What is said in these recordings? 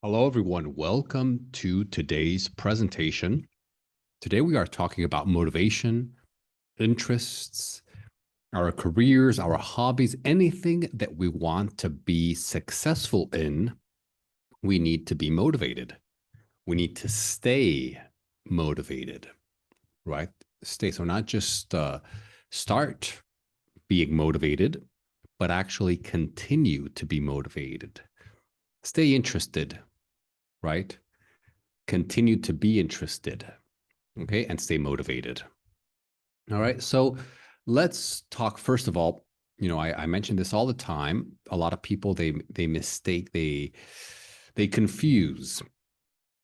Hello, everyone. Welcome to today's presentation. Today, we are talking about motivation, interests, our careers, our hobbies, anything that we want to be successful in. We need to be motivated. We need to stay motivated, right? Stay. So, not just start being motivated, but actually continue to be motivated. Stay interested, right? Continue to be interested, okay, and stay motivated. All right. So let's talk first of all. I mention this all the time. A lot of people they mistake, they confuse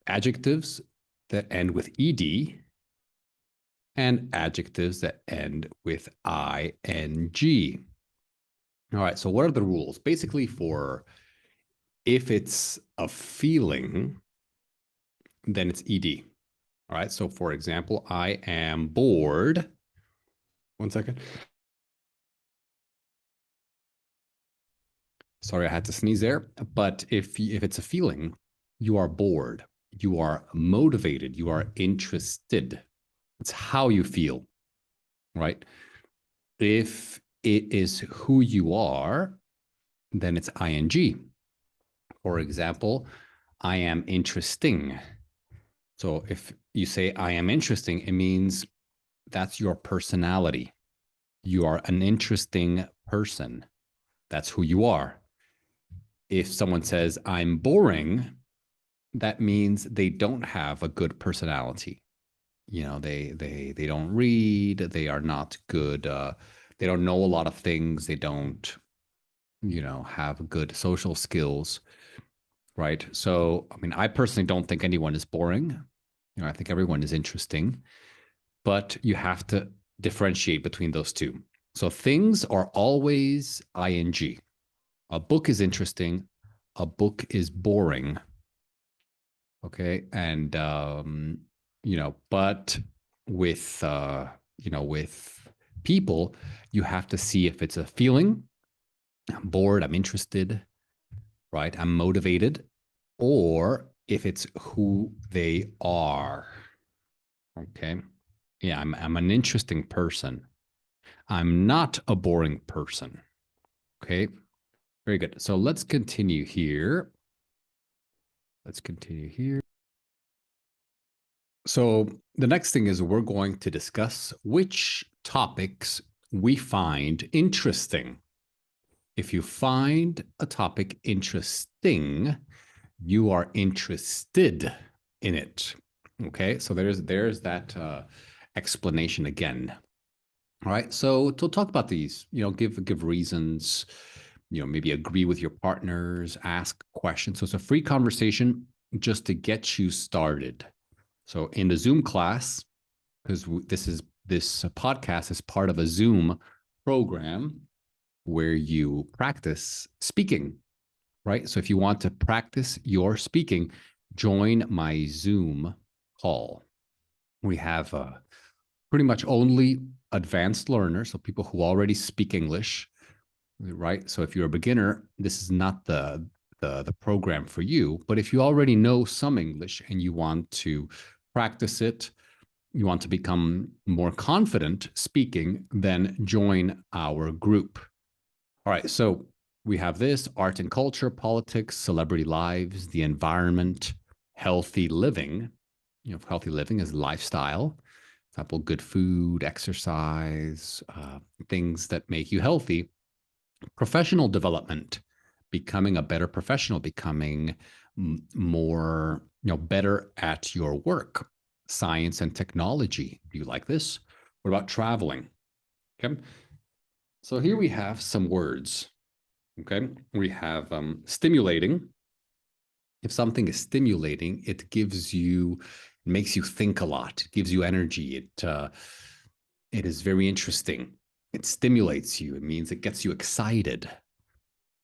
adjectives that end with ed and adjectives that end with ing. All right. So what are the rules? Basically, for if it's a feeling, then it's ed. All right. So for example, I am bored. One second. Sorry, I had to sneeze there. But if it's a feeling, you are bored, you are motivated, you are interested. It's how you feel, right? If it is who you are, then it's ing. For example, I am interesting. So if you say I am interesting, it means that's your personality. You are an interesting person. That's who you are. If someone says I'm boring, that means they don't have a good personality. They don't read, they are not good, they don't know a lot of things, they don't, have good social skills, right? So, I mean, I personally don't think anyone is boring. I think everyone is interesting, but you have to differentiate between those two. So things are always ing. A book is interesting, a book is boring. Okay. And but with with people, you have to see if it's a feeling. I'm bored, I'm interested, right? I'm motivated, or if it's who they are. Okay. Yeah, I'm an interesting person. I'm not a boring person. Okay. Very good. So let's continue here. Let's continue here. So the next thing is we're going to discuss which topics we find interesting. If you find a topic interesting, you are interested in it. Okay, so there's that explanation again. All right, so to talk about these, give reasons, maybe agree with your partners, ask questions. So it's a free conversation just to get you started. So in the Zoom class, because this podcast is part of a Zoom program where you practice speaking, right? So if you want to practice your speaking, join my Zoom call. We have pretty much only advanced learners, so people who already speak English, right? So if you're a beginner, this is not the program for you. But if you already know some English and you want to practice it, you want to become more confident speaking, then join our group. All right, so we have this: art and culture, politics, celebrity lives, the environment, healthy living. Healthy living is lifestyle. For example, good food, exercise, things that make you healthy. Professional development, becoming a better professional, becoming more, better at your work. Science and technology. Do you like this? What about traveling? Okay. So here we have some words. Okay. We have stimulating. If something is stimulating, it makes you think a lot. It gives you energy. It is very interesting. It stimulates you. It means it gets you excited.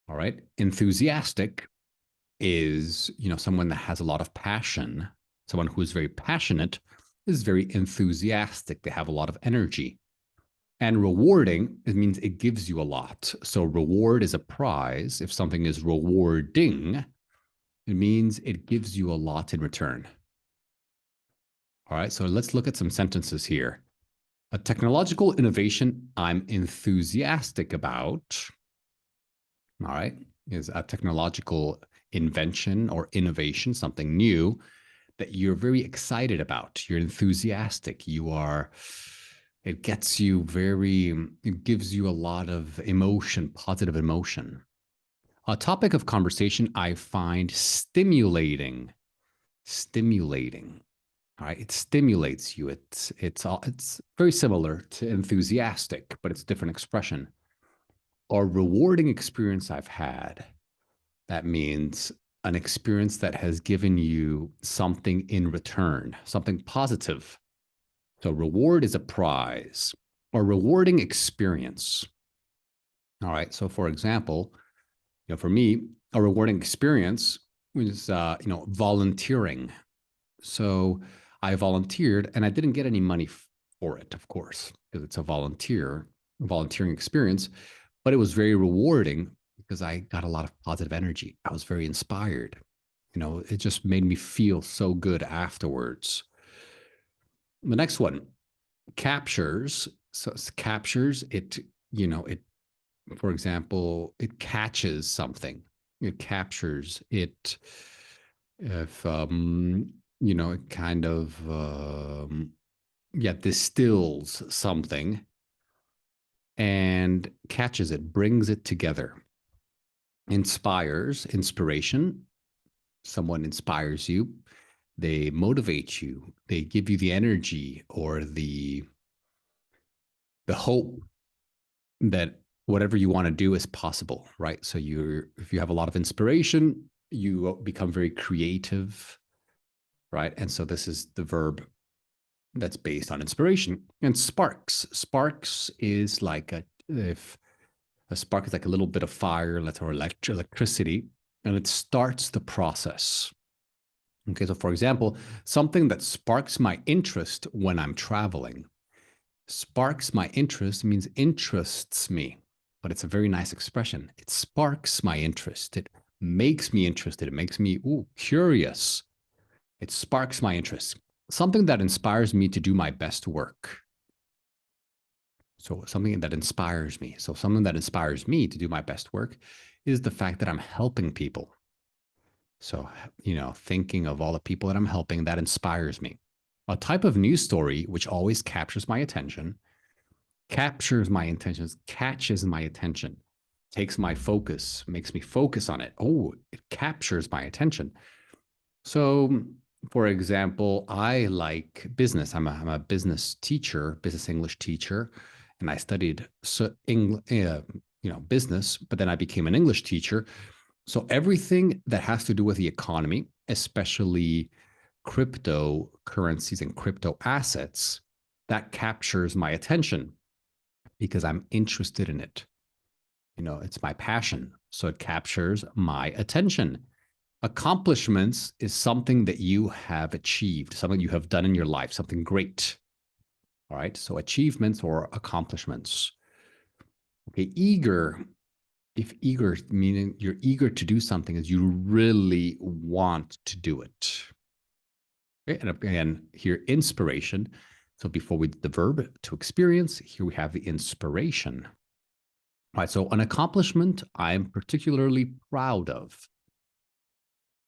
All right. Enthusiastic is, someone that has a lot of passion. Someone who is very passionate is very enthusiastic. They have a lot of energy. And rewarding, it means it gives you a lot. So reward is a prize. If something is rewarding, It means it gives you a lot in return. All right, so let's look at some sentences here. A technological innovation I'm enthusiastic about, all right, is a technological invention or innovation, something new that you're very excited about. You're enthusiastic. It gets you it gives you a lot of emotion, positive emotion. A topic of conversation I find stimulating. Stimulating. All right. It stimulates you. It's very similar to enthusiastic, but it's a different expression. Or rewarding experience I've had. That means an experience that has given you something in return, something positive. So reward is a prize or rewarding experience. All right. So for example, for me, a rewarding experience was volunteering. So I volunteered and I didn't get any money for it, of course, because it's a volunteering experience, but it was very rewarding because I got a lot of positive energy. I was very inspired. It just made me feel so good afterwards. The next one, captures. So it captures it, it, for example, it catches something. It captures it. If, it kind of, distills something and catches it, brings it together. Inspires, inspiration. Someone inspires you. They motivate you. They give you the energy or the hope that whatever you want to do is possible, right? So if you have a lot of inspiration, you become very creative, right? And so this is the verb that's based on inspiration. And sparks is like if a spark is like a little bit of fire or electricity, and it starts the process. Okay, so for example, something that sparks my interest when I'm traveling. Sparks my interest means interests me, but it's a very nice expression. It sparks my interest. It makes me interested. It makes me curious. It sparks my interest. Something that inspires me to do my best work. So something that inspires me. So something that inspires me to do my best work is the fact that I'm helping people. So, thinking of all the people that I'm helping, that inspires me. A type of news story which always captures my attention, catches my attention, takes my focus, makes me focus on it. Oh, it captures my attention. So, for example, I like business. I'm a business teacher, business English teacher, and I studied business, but then I became an English teacher. So everything that has to do with the economy, especially cryptocurrencies and crypto assets, that captures my attention because I'm interested in it. It's my passion. So it captures my attention. Accomplishments is something that you have achieved, something you have done in your life, something great. All right. So achievements or accomplishments. Okay. Eager. If eager, meaning you're eager to do something, is you really want to do it. Okay. And again, here, inspiration. So before we did the verb to experience, here we have the inspiration. All right. So an accomplishment I'm particularly proud of,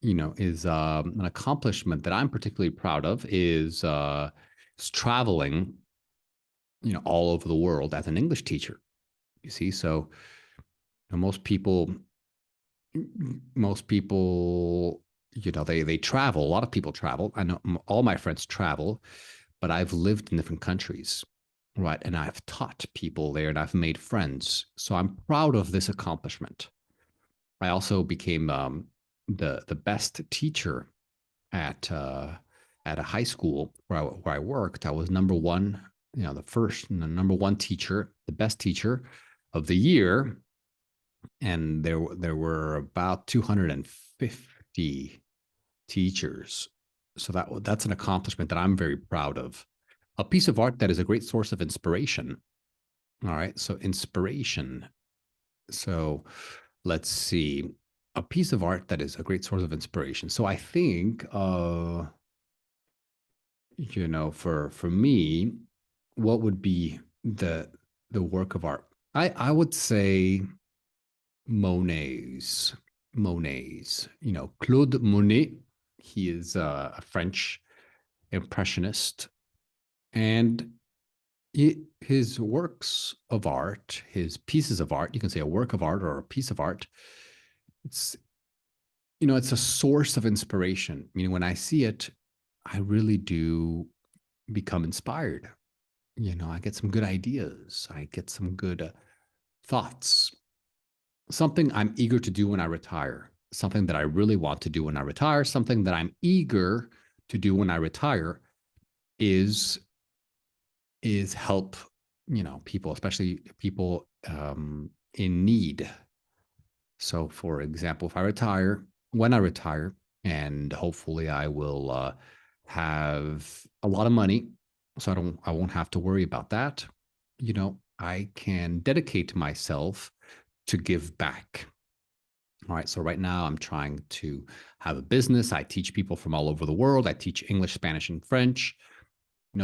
is an accomplishment that I'm particularly proud of is traveling, all over the world as an English teacher. You see, so most people, they travel. A lot of people travel. I know all my friends travel, but I've lived in different countries, right? And I've taught people there, and I've made friends. So I'm proud of this accomplishment. I also became the best teacher at a high school where I worked. I was number one, the number one teacher, the best teacher of the year, and there were about 250 teachers. So that's an accomplishment that I'm very proud of. A piece of art that is a great source of inspiration. All right, so inspiration. So let's see. a piece of art that is a great source of inspiration. So I think, for me, what would be the work of art? I would say Monet's. Monet's. Claude Monet. He is a French impressionist, and his works of art, his pieces of art, you can say a work of art or a piece of art. It's it's a source of inspiration. Meaning, when I see it, I really do become inspired. I get some good ideas. I get some good thoughts. Something I'm eager to do when I retire. Something that I really want to do when I retire. Something that I'm eager to do when I retire is help people, especially people in need. So, for example, if I retire, when I retire, and hopefully I will have a lot of money, so I won't have to worry about that. I can dedicate myself to give back. All right. So right now I'm trying to have a business. I teach people from all over the world. I teach English, Spanish, and French.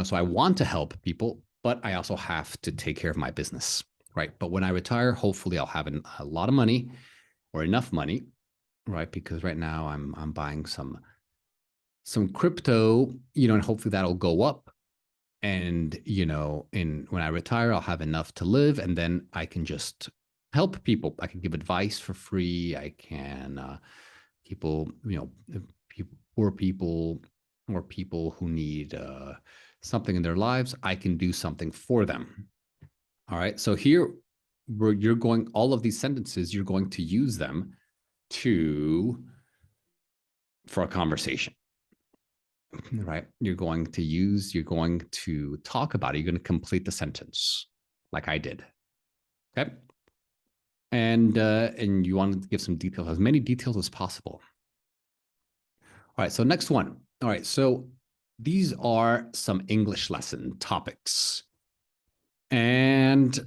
So I want to help people, but I also have to take care of my business. Right. But when I retire, hopefully I'll have a lot of money or enough money. Right. Because right now I'm buying some crypto, and hopefully that'll go up. And when I retire, I'll have enough to live, and then I can just help people. I can give advice for free. I can people, poor people, or people who need something in their lives. I can do something for them. All right. So here, where you're going, all of these sentences, you're going to use them for a conversation. Right. You're going to talk about it. You're going to complete the sentence like I did. Okay. And you want to give some details, as many details as possible. All right. So next one. All right. So these are some English lesson topics. And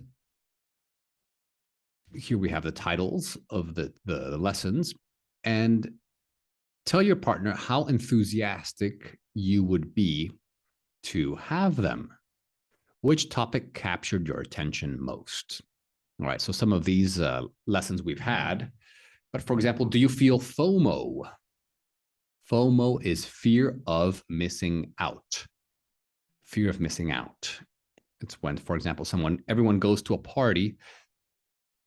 here we have the titles of the lessons. And tell your partner how enthusiastic you would be to have them. Which topic captured your attention most? All right, so some of these lessons we've had, but for example, do you feel FOMO? FOMO is fear of missing out. Fear of missing out. It's when, for example, everyone goes to a party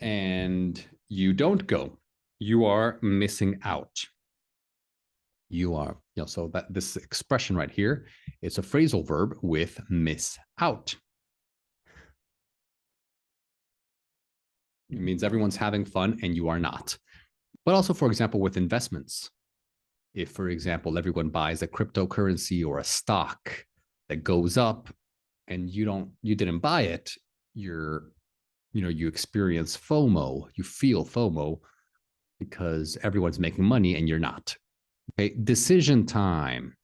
and you don't go. You are missing out. You are, so that this expression right here, it's a phrasal verb with miss out. It means everyone's having fun and you are not. But also, for example, with investments, if, for example, everyone buys a cryptocurrency or a stock that goes up and you didn't buy it, you experience FOMO, you feel FOMO because everyone's making money and you're not. Okay, decision time.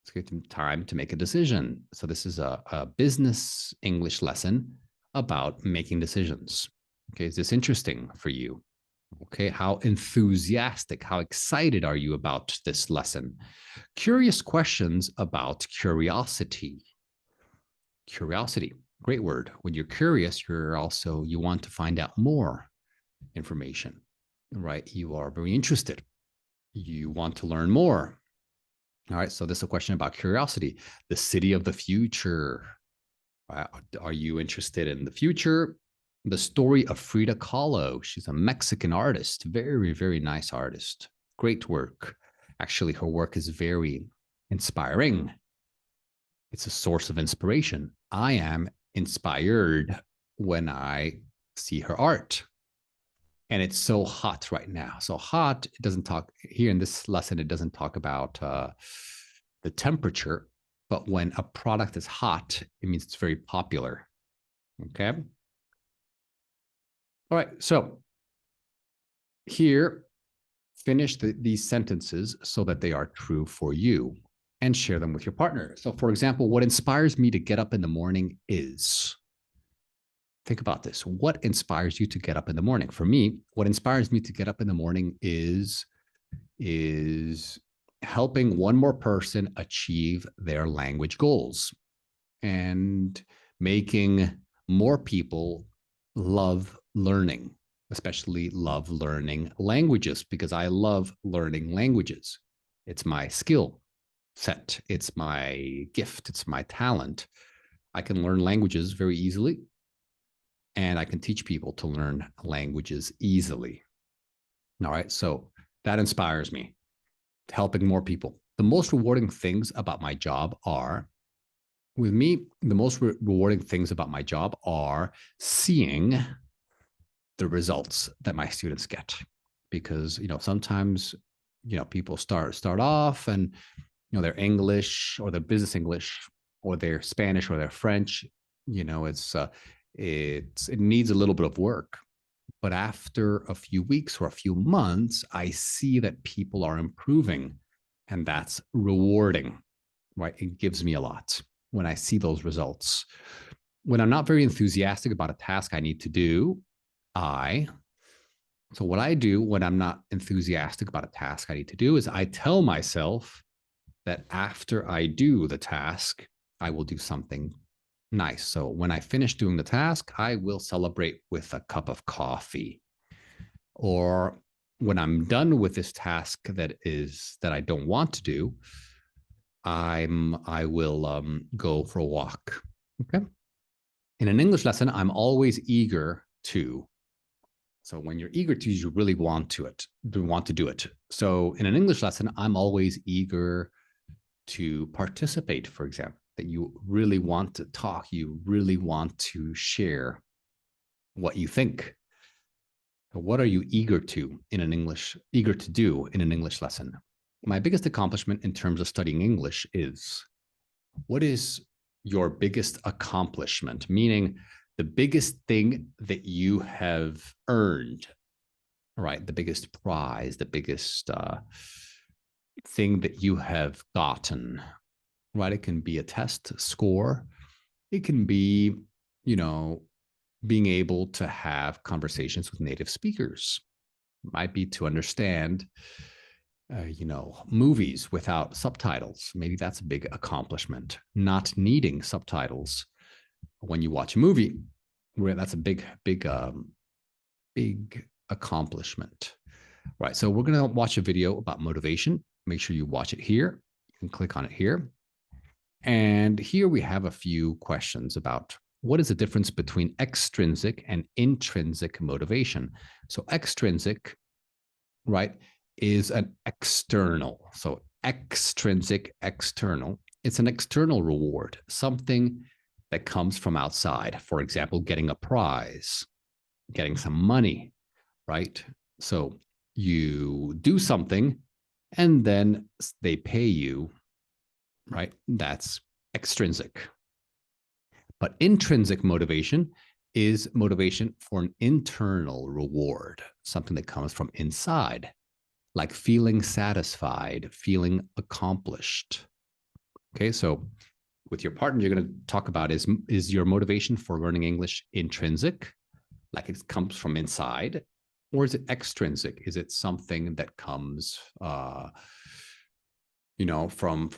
It's good time to make a decision. So this is a business English lesson about making decisions. Okay, is this interesting for you? Okay, how enthusiastic, how excited are you about this lesson? Curious questions about curiosity. Curiosity, great word. When you're curious, you want to find out more information, right? You are very interested. You want to learn more. All right, so this is a question about curiosity. The city of the future. Are you interested in the future? The story of Frida Kahlo. She's a Mexican artist, very, very nice artist. Great work. Actually, her work is very inspiring. It's a source of inspiration. I am inspired when I see her art. And it's so hot right now. So hot, it doesn't talk here in this lesson, it doesn't talk about the temperature, but when a product is hot, it means it's very popular. Okay. All right. So here, finish these sentences so that they are true for you and share them with your partner. So, for example, what inspires me to get up in the morning is, Think about this. What inspires you to get up in the morning? For me, what inspires me to get up in the morning is helping one more person achieve their language goals and making more people love learning, especially love learning languages, because I love learning languages. It's my skill set, it's my gift, it's my talent. I can learn languages very easily, and I can teach people to learn languages easily. All right. So that inspires me, helping more people. The most rewarding things about my job are, with me, the most rewarding things about my job are seeing the results that my students get. Because, sometimes, people start off and, their English or their business English or their Spanish or their French, it needs a little bit of work. But after a few weeks or a few months, I see that people are improving, and that's rewarding, right? It gives me a lot when I see those results. When I'm not very enthusiastic about a task I need to do, so what I do when I'm not enthusiastic about a task I need to do is I tell myself that after I do the task, I will do something nice. So when I finish doing the task, I will celebrate with a cup of coffee. Or when I'm done with this task that I don't want to do, I will go for a walk. Okay. In an English lesson, I'm always eager to. So when you're eager to, you really want to do it. So in an English lesson, I'm always eager to participate, for example, that you really want to talk, you really want to share what you think. What are you eager to do in an English lesson? My biggest accomplishment in terms of studying English is, what is your biggest accomplishment? Meaning the biggest thing that you have earned, right? The biggest prize, the biggest thing that you have gotten, right? It can be a test score. It can be, being able to have conversations with native speakers. It might be to understand, movies without subtitles. Maybe that's a big accomplishment. Not needing subtitles when you watch a movie, where that's a big accomplishment. Right. So we're going to watch a video about motivation. Make sure you watch it here. You can click on it here. And here we have a few questions about what is the difference between extrinsic and intrinsic motivation. So extrinsic, right, is an external. So extrinsic, external. It's an external reward, something that comes from outside. For example, getting a prize, getting some money, right? So you do something and then they pay you, right? That's extrinsic. But intrinsic motivation is motivation for an internal reward, something that comes from inside, like feeling satisfied, feeling accomplished. Okay, so with your partner, you're going to talk about is your motivation for learning English intrinsic, like it comes from inside, or is it extrinsic? Is it something that comes, from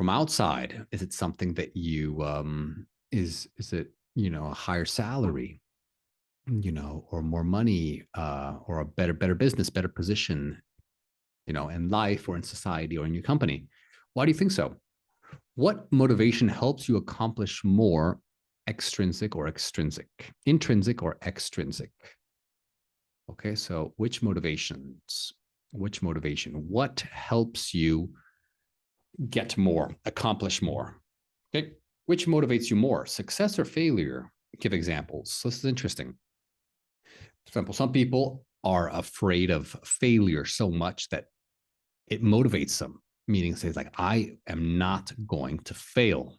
outside? Is it something that you is it a higher salary, or more money, or a better business, better position, in life or in society or in your company? Why do you think so? What motivation helps you accomplish more, extrinsic or extrinsic, intrinsic or extrinsic? Okay, so which motivation, what helps you get more, accomplish more? Okay, which motivates you more, success or failure? Give examples. This is interesting. For example, some people are afraid of failure so much that it motivates them, meaning says like, I am not going to fail.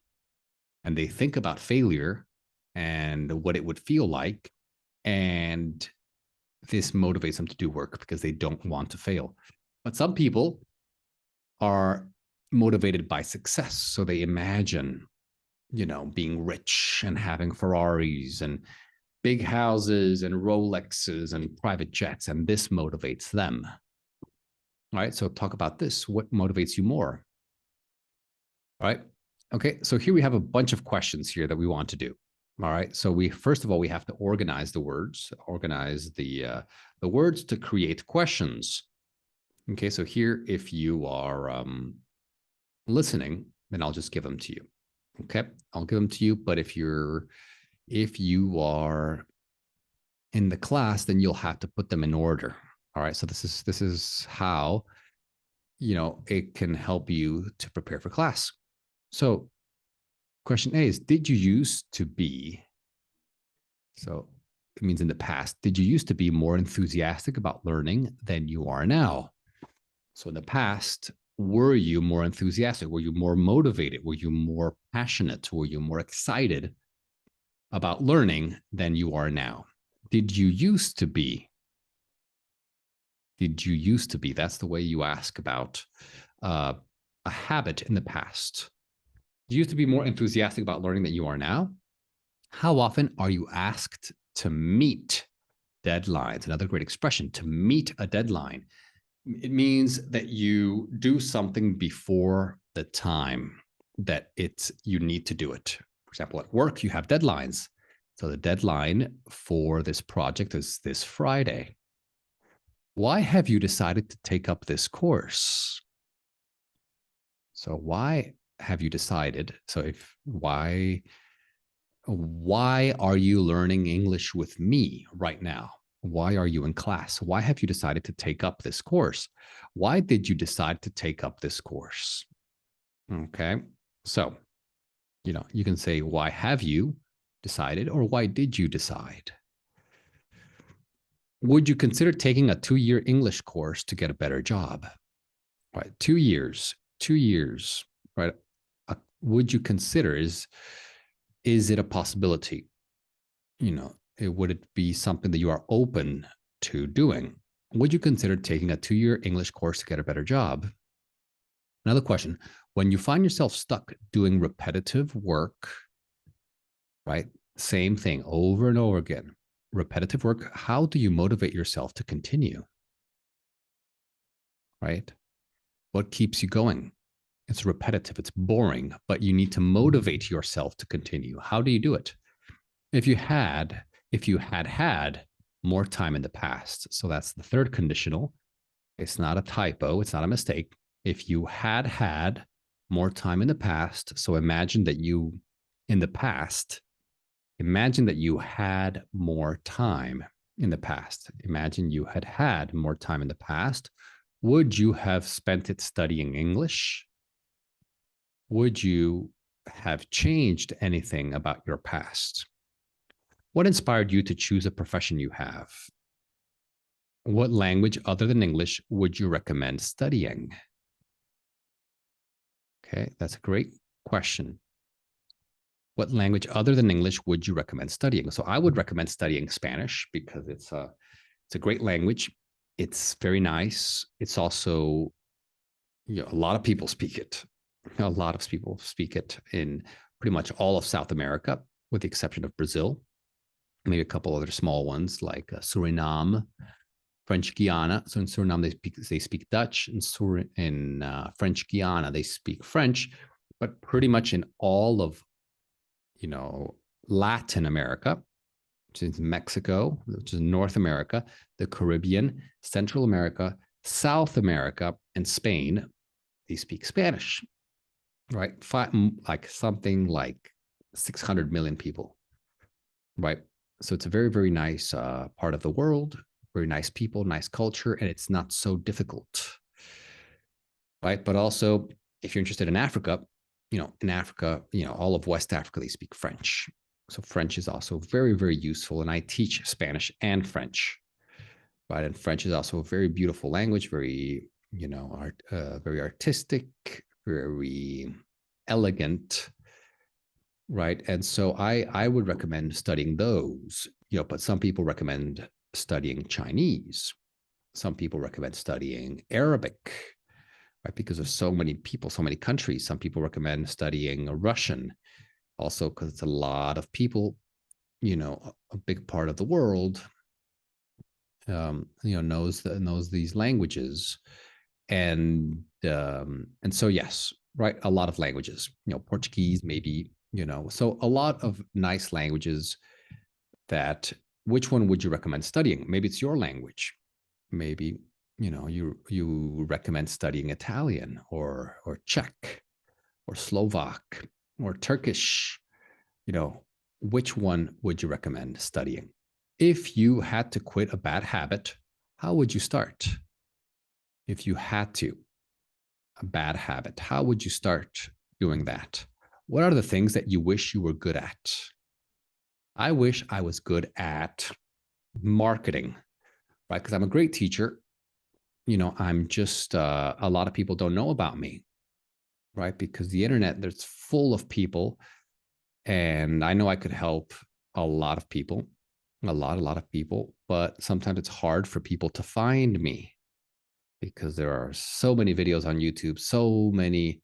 And they think about failure and what it would feel like. And this motivates them to do work because they don't want to fail. But some people are motivated by success. So they imagine, being rich and having Ferraris and big houses and Rolexes and private jets, and this motivates them. All right, so talk about this. What motivates you more? All right. Okay, so here we have a bunch of questions here that we want to do. All right, so we first of all we have to organize the words, organize the words to create questions. Okay, so here if you are listening, then I'll just give them to you. Okay, I'll give them to you. But if you are in the class, then you'll have to put them in order. All right, so this is how it can help you to prepare for class. So question A is, did you used to be, so it means in the past, did you used to be more enthusiastic about learning than you are now? So in the past, were you more enthusiastic? Were you more motivated? Were you more passionate? Were you more excited about learning than you are now? Did you used to be? Did you used to be? That's the way you ask about a habit in the past. You used to be more enthusiastic about learning than you are now. How often are you asked to meet deadlines? Another great expression, to meet a deadline. It means that you do something before the time that you need to do it. For example, at work, you have deadlines. So the deadline for this project is this Friday. Why have you decided to take up this course? So why have you decided? So why are you learning English with me right now? Why are you in class? Why have you decided to take up this course? Why did you decide to take up this course? Okay, so you can say, why have you decided, or why did you decide? Would you consider taking a 2-year English course to get a better job? Right, 2 years, right? Would you consider, is it a possibility? Would it be something that you are open to doing? Would you consider taking a 2-year English course to get a better job? Another question, when you find yourself stuck doing repetitive work, right? Same thing over and over again, repetitive work, how do you motivate yourself to continue? Right? What keeps you going? It's repetitive, it's boring, but you need to motivate yourself to continue. How do you do it? If you had more time in the past. So that's the third conditional. It's not a typo, it's not a mistake. If you had more time in the past, so imagine that you had more time in the past. Imagine you had more time in the past. Would you have spent it studying English? Would you have changed anything about your past? What inspired you to choose a profession you have? What language other than English would you recommend studying? Okay, that's a great question. What language other than English would you recommend studying? So I would recommend studying Spanish because it's a great language. It's very nice. It's also, a lot of people speak it. A lot of people speak it in pretty much all of South America, with the exception of Brazil. Maybe a couple other small ones like Suriname, French Guiana. So in Suriname, they speak Dutch. In French Guiana, they speak French. But pretty much in all of, Latin America, which is Mexico, which is North America, the Caribbean, Central America, South America, and Spain, they speak Spanish, right? Like something like 600 million people, right? So it's a very, very nice part of the world, very nice people, nice culture, and it's not so difficult, right? But also, if you're interested in Africa, in Africa, all of West Africa, they speak French. So French is also very, very useful. And I teach Spanish and French, right? And French is also a very beautiful language, very, very artistic, very elegant, right? And so I would recommend studying those, but some people recommend studying Chinese. Some people recommend studying Arabic, right? Because of so many people, so many countries. Some people recommend studying Russian, also because it's a lot of people, a big part of the world, knows these languages, and so yes, right, a lot of languages, Portuguese, maybe, so a lot of nice languages. That Which one would you recommend studying? Maybe it's your language. Maybe you recommend studying Italian or Czech or Slovak or Turkish. Which one would you recommend studying? If you had to quit a bad habit, how would you start? If you had to, a bad habit, how would you start doing that? What are the things that you wish you were good at? I wish I was good at marketing, right? Because I'm a great teacher. I'm just, a lot of people don't know about me, right? Because the internet, there's full of people. And I know I could help a lot of people, a lot of people, but sometimes it's hard for people to find me because there are so many videos on YouTube, so many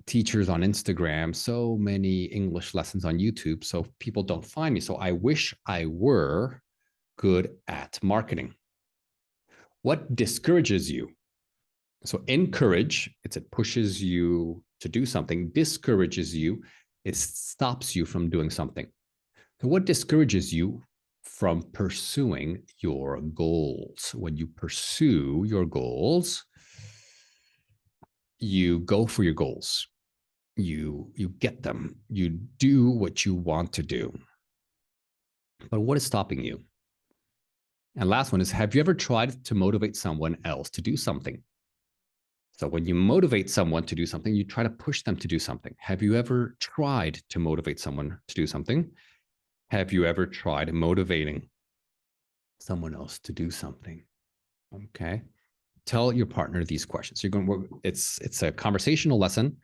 teachers on Instagram, so many English lessons on YouTube. So people don't find me. So I wish I were good at marketing. What discourages you? So encourage, it pushes you to do something. Discourages you, it stops you from doing something. So what discourages you from pursuing your goals? When you pursue your goals, you go for your goals. You get them. You do what you want to do. But what is stopping you? And last one is, have you ever tried to motivate someone else to do something? So when you motivate someone to do something, you try to push them to do something. Have you ever tried to motivate someone to do something? Have you ever tried motivating someone else to do something? Okay. Tell your partner these questions. It's a conversational lesson.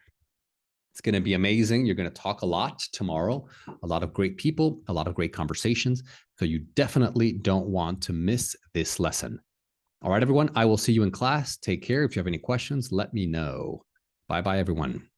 It's going to be amazing. You're going to talk a lot tomorrow, a lot of great people, a lot of great conversations. So you definitely don't want to miss this lesson. All right, everyone. I will see you in class. Take care. If you have any questions, let me know. Bye-bye, everyone.